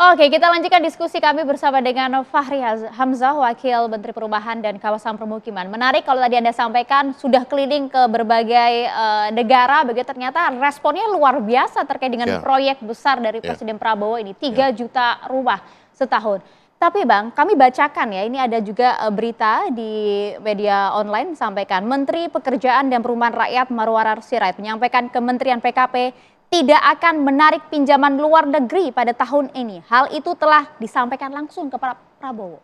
Oke, kita lanjutkan diskusi kami bersama dengan Fahri Hamzah, Wakil Menteri Perumahan dan Kawasan Permukiman. Menarik kalau tadi Anda sampaikan sudah keliling ke berbagai negara, begitu ternyata responnya luar biasa terkait dengan Ya, proyek besar dari ya, Presiden Prabowo ini, ya. 3 juta rumah setahun. Tapi Bang, kami bacakan ya, ini ada juga berita di media online sampaikan Menteri Pekerjaan dan Perumahan Rakyat Marwarar Sirait menyampaikan Kementerian PKP tidak akan menarik pinjaman luar negeri pada tahun ini. Hal itu telah disampaikan langsung ke Pak Prabowo.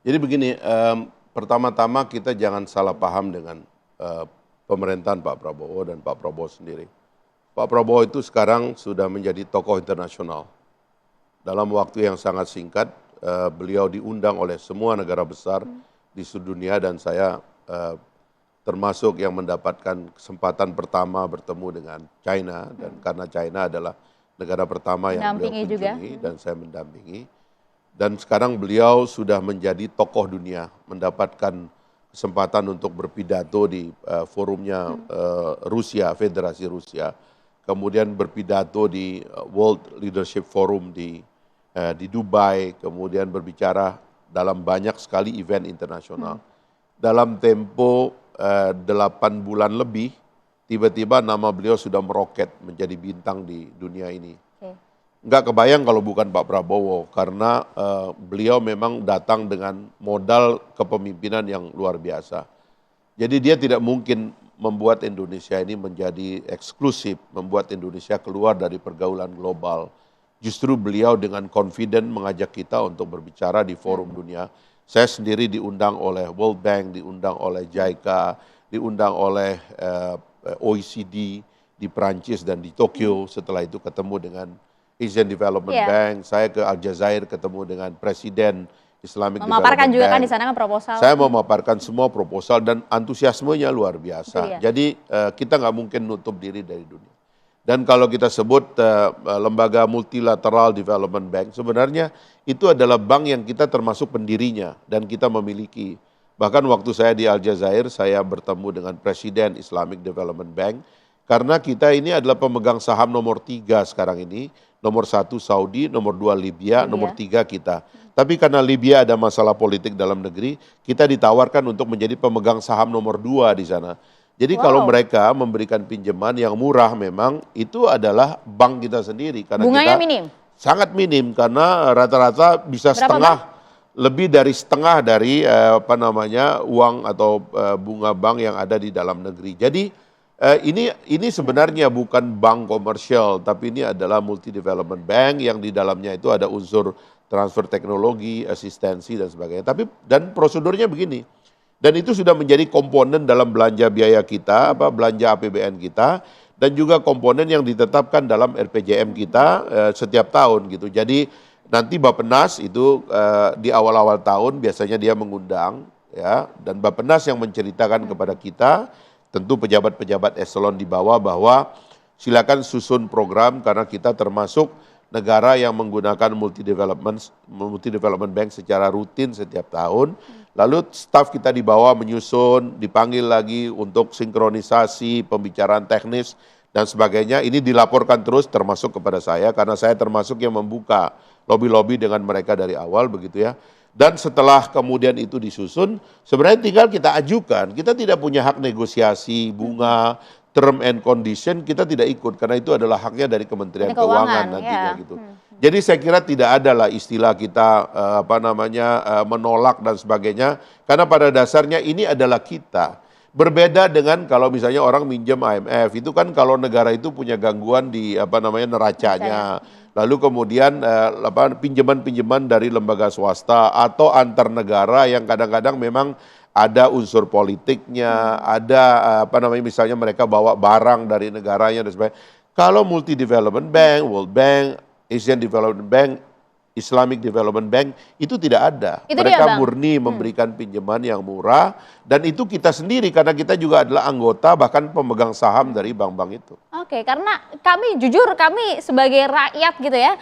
Jadi begini, pertama-tama kita jangan salah paham dengan pemerintahan Pak Prabowo dan Pak Prabowo sendiri. Pak Prabowo itu sekarang sudah menjadi tokoh internasional. Dalam waktu yang sangat singkat, beliau diundang oleh semua negara besar di seluruh dunia dan saya termasuk yang mendapatkan kesempatan pertama bertemu dengan China dan karena China adalah negara pertama yang beliau kunjungi dan saya mendampingi. Dan sekarang beliau sudah menjadi tokoh dunia, mendapatkan kesempatan untuk berpidato di forumnya Rusia, Federasi Rusia. Kemudian berpidato di World Leadership Forum di Dubai, kemudian berbicara dalam banyak sekali event internasional. Dalam tempo 8 bulan lebih, tiba-tiba nama beliau sudah meroket menjadi bintang di dunia ini. Nggak kebayang kalau bukan Pak Prabowo, karena beliau memang datang dengan modal kepemimpinan yang luar biasa. Jadi dia tidak mungkin membuat Indonesia ini menjadi eksklusif, membuat Indonesia keluar dari pergaulan global. Justru beliau dengan confident mengajak kita untuk berbicara di forum dunia. Saya sendiri diundang oleh World Bank, diundang oleh JICA, diundang oleh OECD di Prancis dan di Tokyo. Setelah itu ketemu dengan Asian Development Bank, saya ke Aljazair ketemu dengan Presiden Islamic memaparkan Development juga Bank. kan di sana kan proposal. Saya memaparkan semua proposal dan antusiasmenya luar biasa. Jadi kita nggak mungkin nutup diri dari dunia. Dan kalau kita sebut lembaga multilateral development bank, sebenarnya itu adalah bank yang kita termasuk pendirinya dan kita memiliki. Bahkan waktu saya di Aljazair, saya bertemu dengan Presiden Islamic Development Bank, karena kita ini adalah pemegang saham nomor 3 sekarang ini, nomor 1 Saudi, nomor 2 Libya, nomor 3 kita. Tapi karena Libya ada masalah politik dalam negeri, kita ditawarkan untuk menjadi pemegang saham nomor 2 di sana. Jadi kalau mereka memberikan pinjaman yang murah memang itu adalah bank kita sendiri. Karena bunganya kita minim? Sangat minim karena rata-rata bisa lebih dari setengah dari uang atau bunga bank yang ada di dalam negeri. Jadi ini sebenarnya bukan bank komersial, tapi ini adalah multi development bank yang di dalamnya itu ada unsur transfer teknologi, asistensi dan sebagainya. Dan prosedurnya begini. Dan itu sudah menjadi komponen dalam belanja biaya kita, belanja APBN kita, dan juga komponen yang ditetapkan dalam RPJM kita setiap tahun gitu. Jadi nanti Bappenas itu di awal-awal tahun biasanya dia mengundang, ya, dan Bappenas yang menceritakan kepada kita, tentu pejabat-pejabat eselon di bawah bahwa silakan susun program karena kita termasuk negara yang menggunakan multi development bank secara rutin setiap tahun. Lalu staf kita di bawah menyusun, dipanggil lagi untuk sinkronisasi, pembicaraan teknis dan sebagainya. Ini dilaporkan terus termasuk kepada saya karena saya termasuk yang membuka lobby-lobby dengan mereka dari awal begitu ya. Dan setelah kemudian itu disusun, sebenarnya tinggal kita ajukan. Kita tidak punya hak negosiasi bunga, term and condition kita tidak ikut karena itu adalah haknya dari Kementerian Keuangan nantinya gitu. Jadi saya kira tidak ada lah istilah kita menolak dan sebagainya karena pada dasarnya ini adalah kita. Berbeda dengan kalau misalnya orang minjem IMF itu kan kalau negara itu punya gangguan di neracanya. Lalu kemudian pinjaman-pinjaman dari lembaga swasta atau antar negara yang kadang-kadang memang ada unsur politiknya, ada misalnya mereka bawa barang dari negaranya dan sebagainya. Kalau multi development bank, World Bank, Asian Development Bank, Islamic Development Bank itu tidak ada. Mereka murni memberikan pinjaman yang murah dan itu kita sendiri karena kita juga adalah anggota bahkan pemegang saham dari bank-bank itu. Oke, karena kami jujur kami sebagai rakyat gitu ya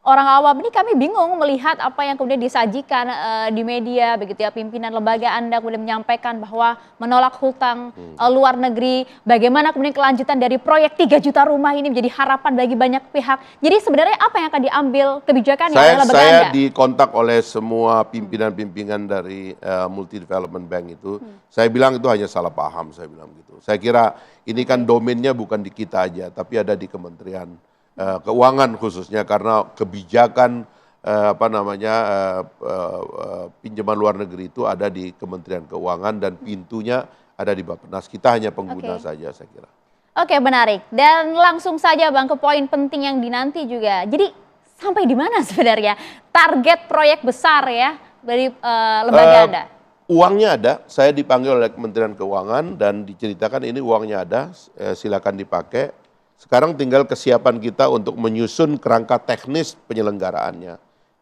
orang awam ini kami bingung melihat apa yang kemudian disajikan di media begitu ya, pimpinan lembaga Anda kemudian menyampaikan bahwa menolak hutang luar negeri, bagaimana kemudian kelanjutan dari proyek 3 juta rumah ini menjadi harapan bagi banyak pihak. Jadi sebenarnya apa yang akan diambil kebijakannya oleh lembaga Saya Anda? dikontak oleh semua pimpinan-pimpinan dari Multi Development Bank itu. Saya bilang itu hanya salah paham, saya bilang gitu. Saya kira ini kan domainnya bukan di kita aja, tapi ada di Kementerian Keuangan khususnya, karena kebijakan pinjaman luar negeri itu ada di Kementerian Keuangan dan pintunya ada di Bappenas. Kita hanya pengguna saja, saya kira. Oke, menarik. Dan langsung saja Bang ke poin penting yang dinanti juga. Jadi sampai di mana sebenarnya target proyek besar ya dari lembaga Anda? Uangnya ada, saya dipanggil oleh Kementerian Keuangan dan diceritakan ini uangnya ada, silakan dipakai. Sekarang tinggal kesiapan kita untuk menyusun kerangka teknis penyelenggaraannya.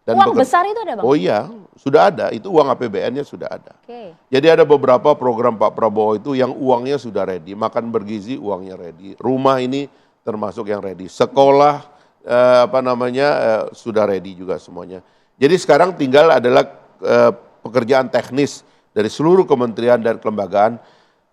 Dan Uang besar itu ada Bang? Oh iya, sudah ada, itu uang APBN-nya sudah ada. Oke. Jadi ada beberapa program Pak Prabowo itu yang uangnya sudah ready, makan bergizi uangnya ready, rumah ini termasuk yang ready, sekolah sudah ready juga semuanya. Jadi sekarang tinggal adalah pekerjaan teknis dari seluruh kementerian dan kelembagaan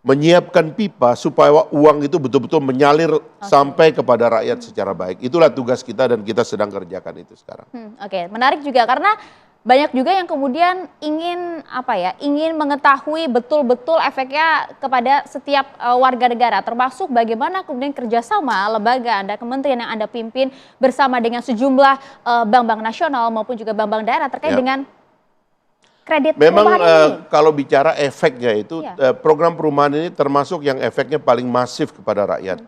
menyiapkan pipa supaya uang itu betul-betul menyalir sampai kepada rakyat secara baik. Itulah tugas kita dan kita sedang kerjakan itu sekarang. Oke, menarik juga karena banyak juga yang kemudian ingin mengetahui betul-betul efeknya kepada setiap warga negara, termasuk bagaimana kemudian kerjasama lembaga Anda, kementerian yang Anda pimpin bersama dengan sejumlah bank-bank nasional maupun juga bank-bank daerah terkait dengan kredit memang perumahan ini. Kalau bicara efeknya itu program perumahan ini termasuk yang efeknya paling masif kepada rakyat.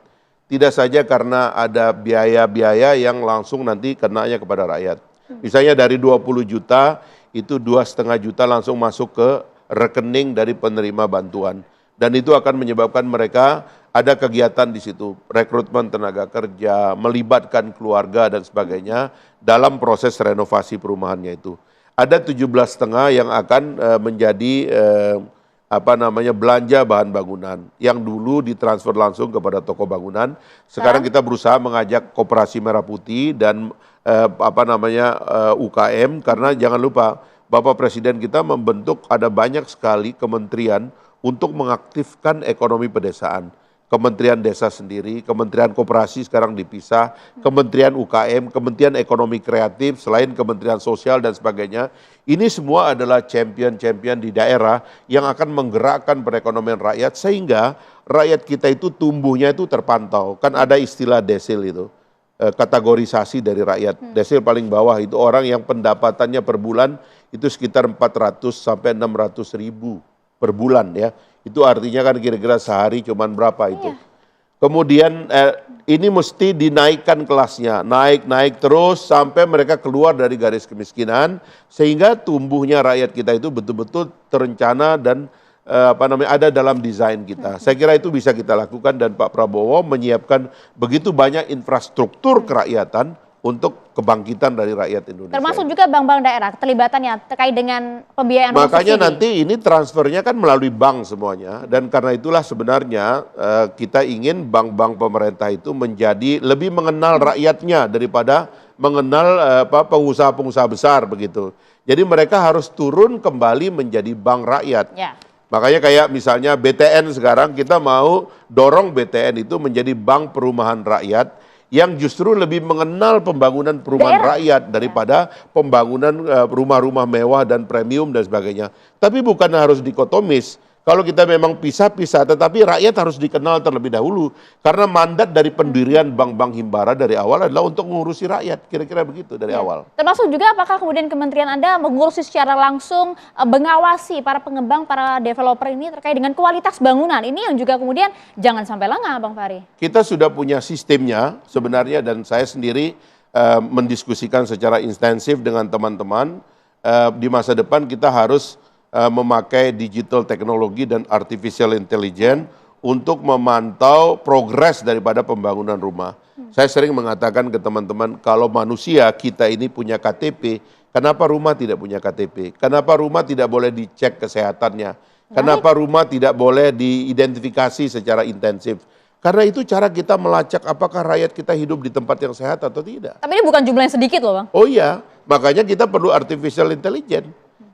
Tidak saja karena ada biaya-biaya yang langsung nanti kenanya kepada rakyat. Misalnya dari 20 juta itu 2,5 juta langsung masuk ke rekening dari penerima bantuan. Dan itu akan menyebabkan mereka ada kegiatan di situ, rekrutmen tenaga kerja, melibatkan keluarga dan sebagainya dalam proses renovasi perumahannya itu. Ada 17,5 yang akan menjadi belanja bahan bangunan yang dulu ditransfer langsung kepada toko bangunan. Sekarang kita berusaha mengajak Koperasi Merah Putih dan UKM, karena jangan lupa Bapak Presiden kita membentuk ada banyak sekali kementerian untuk mengaktifkan ekonomi pedesaan. Kementerian Desa sendiri, Kementerian Koperasi sekarang dipisah, Kementerian UKM, Kementerian Ekonomi Kreatif, selain Kementerian Sosial dan sebagainya. Ini semua adalah champion-champion di daerah yang akan menggerakkan perekonomian rakyat sehingga rakyat kita itu tumbuhnya itu terpantau. Kan ada istilah desil itu, kategorisasi dari rakyat. Desil paling bawah itu orang yang pendapatannya per bulan itu sekitar 400 sampai 600 ribu per bulan ya. Itu artinya kan kira-kira sehari cuman berapa itu. Kemudian ini mesti dinaikkan kelasnya, naik terus sampai mereka keluar dari garis kemiskinan sehingga tumbuhnya rakyat kita itu betul-betul terencana dan ada dalam desain kita. Saya kira itu bisa kita lakukan dan Pak Prabowo menyiapkan begitu banyak infrastruktur kerakyatan untuk kebangkitan dari rakyat Indonesia. Termasuk juga bank-bank daerah, keterlibatannya terkait dengan pembiayaan non subsidi. Makanya nanti ini transfernya kan melalui bank semuanya, dan karena itulah sebenarnya kita ingin bank-bank pemerintah itu menjadi lebih mengenal rakyatnya daripada mengenal pengusaha-pengusaha besar begitu. Jadi mereka harus turun kembali menjadi bank rakyat. Ya. Makanya kayak misalnya BTN sekarang kita mau dorong BTN itu menjadi bank perumahan rakyat yang justru lebih mengenal pembangunan perumahan rakyat daripada pembangunan rumah-rumah mewah dan premium dan sebagainya. Tapi bukan harus dikotomis. Kalau kita memang pisah-pisah, tetapi rakyat harus dikenal terlebih dahulu. Karena mandat dari pendirian bank-bank himbara dari awal adalah untuk mengurusi rakyat. Kira-kira begitu dari awal. Termasuk juga apakah kemudian kementerian Anda mengurusi secara langsung, mengawasi para pengembang, para developer ini terkait dengan kualitas bangunan. Ini yang juga kemudian jangan sampai lengah Bang Fahri. Kita sudah punya sistemnya sebenarnya dan saya sendiri mendiskusikan secara intensif dengan teman-teman. Di masa depan kita harus memakai digital teknologi dan artificial intelligence untuk memantau progres daripada pembangunan rumah. Saya sering mengatakan ke teman-teman, kalau manusia kita ini punya KTP, kenapa rumah tidak punya KTP? Kenapa rumah tidak boleh dicek kesehatannya? Kenapa rumah tidak boleh diidentifikasi secara intensif? Karena itu cara kita melacak apakah rakyat kita hidup di tempat yang sehat atau tidak. Tapi ini bukan jumlah yang sedikit loh Bang. Oh iya, makanya kita perlu artificial intelligence.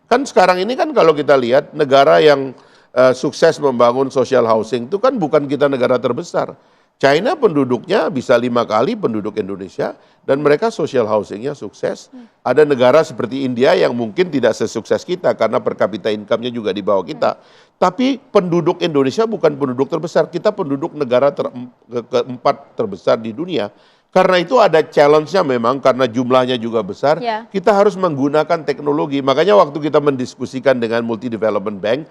Kan sekarang ini kan kalau kita lihat negara yang sukses membangun social housing itu kan bukan kita negara terbesar. China penduduknya bisa 5 kali penduduk Indonesia dan mereka social housingnya sukses. Ada negara seperti India yang mungkin tidak sesukses kita karena per kapita income-nya juga di bawah kita. Tapi penduduk Indonesia bukan penduduk terbesar, kita penduduk negara keempat terbesar di dunia. Karena itu ada challenge-nya memang karena jumlahnya juga besar, kita harus menggunakan teknologi. Makanya waktu kita mendiskusikan dengan Multi Development Bank,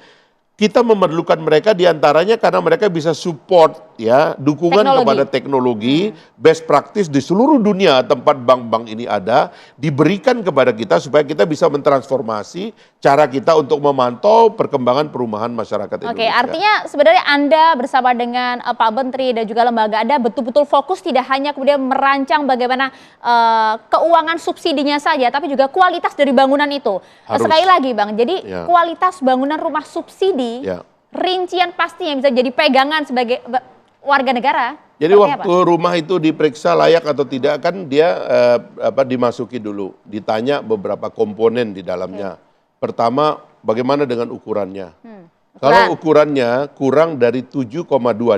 kita memerlukan mereka diantaranya karena mereka bisa support ya dukungan kepada teknologi, best practice di seluruh dunia tempat bank-bank ini ada, diberikan kepada kita supaya kita bisa mentransformasi cara kita untuk memantau perkembangan perumahan masyarakat Indonesia. Oke, artinya sebenarnya Anda bersama dengan Pak Menteri dan juga lembaga Anda betul-betul fokus tidak hanya kemudian merancang bagaimana keuangan subsidinya saja, tapi juga kualitas dari bangunan itu. Sekali lagi Bang, jadi kualitas bangunan rumah subsidi rincian pastinya bisa jadi pegangan sebagai warga negara. Jadi waktu rumah itu diperiksa layak atau tidak kan dia dimasuki dulu, ditanya beberapa komponen di dalamnya. Pertama, bagaimana dengan ukurannya? Kalau ukurannya kurang dari 7,2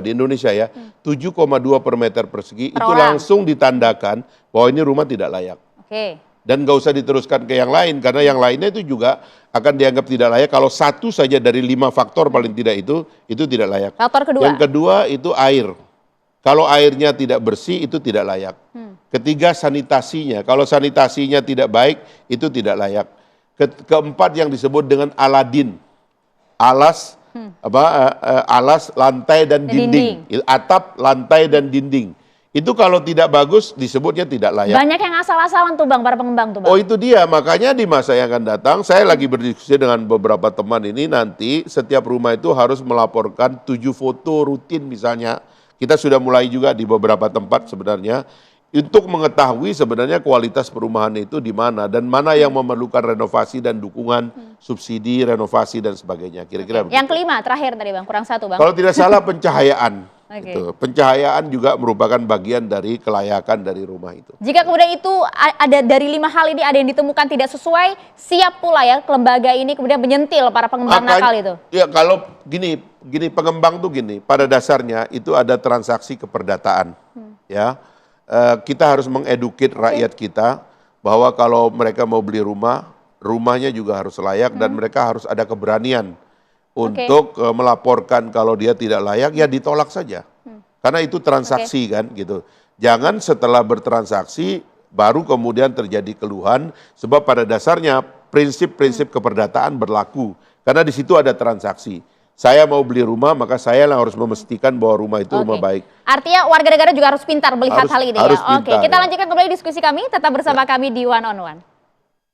di Indonesia ya, 7,2 per meter persegi itu langsung ditandakan bahwa ini rumah tidak layak. Dan nggak usah diteruskan ke yang lain karena yang lainnya itu juga akan dianggap tidak layak kalau satu saja dari 5 faktor paling tidak itu tidak layak. Faktor kedua. Yang kedua itu air. Kalau airnya tidak bersih itu tidak layak. Ketiga sanitasinya. Kalau sanitasinya tidak baik itu tidak layak. Keempat yang disebut dengan aladin. Alas lantai dan dinding. Atap, lantai dan dinding. Itu kalau tidak bagus disebutnya tidak layak. Banyak yang asal-asalan tuh Bang, para pengembang tuh Bang. Oh itu dia, makanya di masa yang akan datang saya lagi berdiskusi dengan beberapa teman ini nanti setiap rumah itu harus melaporkan 7 foto rutin misalnya. Kita sudah mulai juga di beberapa tempat sebenarnya untuk mengetahui sebenarnya kualitas perumahan itu di mana dan mana yang memerlukan renovasi dan dukungan subsidi, renovasi dan sebagainya. Kira-kira Yang kelima terakhir tadi Bang, kurang satu Bang. Kalau tidak salah pencahayaan. Gitu. Pencahayaan juga merupakan bagian dari kelayakan dari rumah itu. Jika kemudian itu ada dari 5 hal ini ada yang ditemukan tidak sesuai, siap pula ya lembaga ini kemudian menyentil para pengembang nakal itu. Ya kalau gini pengembang tuh gini, pada dasarnya itu ada transaksi keperdataan. Ya, kita harus mengeduket rakyat kita bahwa kalau mereka mau beli rumah, rumahnya juga harus layak dan mereka harus ada keberanian untuk melaporkan kalau dia tidak layak, ya ditolak saja. Karena itu transaksi kan gitu. Jangan setelah bertransaksi baru kemudian terjadi keluhan, sebab pada dasarnya prinsip-prinsip keperdataan berlaku. Karena di situ ada transaksi. Saya mau beli rumah, maka saya harus memastikan bahwa rumah itu rumah baik. Artinya warga negara juga harus pintar melihat hal ini ya. Pintar, Kita lanjutkan kembali diskusi kami, tetap bersama kami di One on One.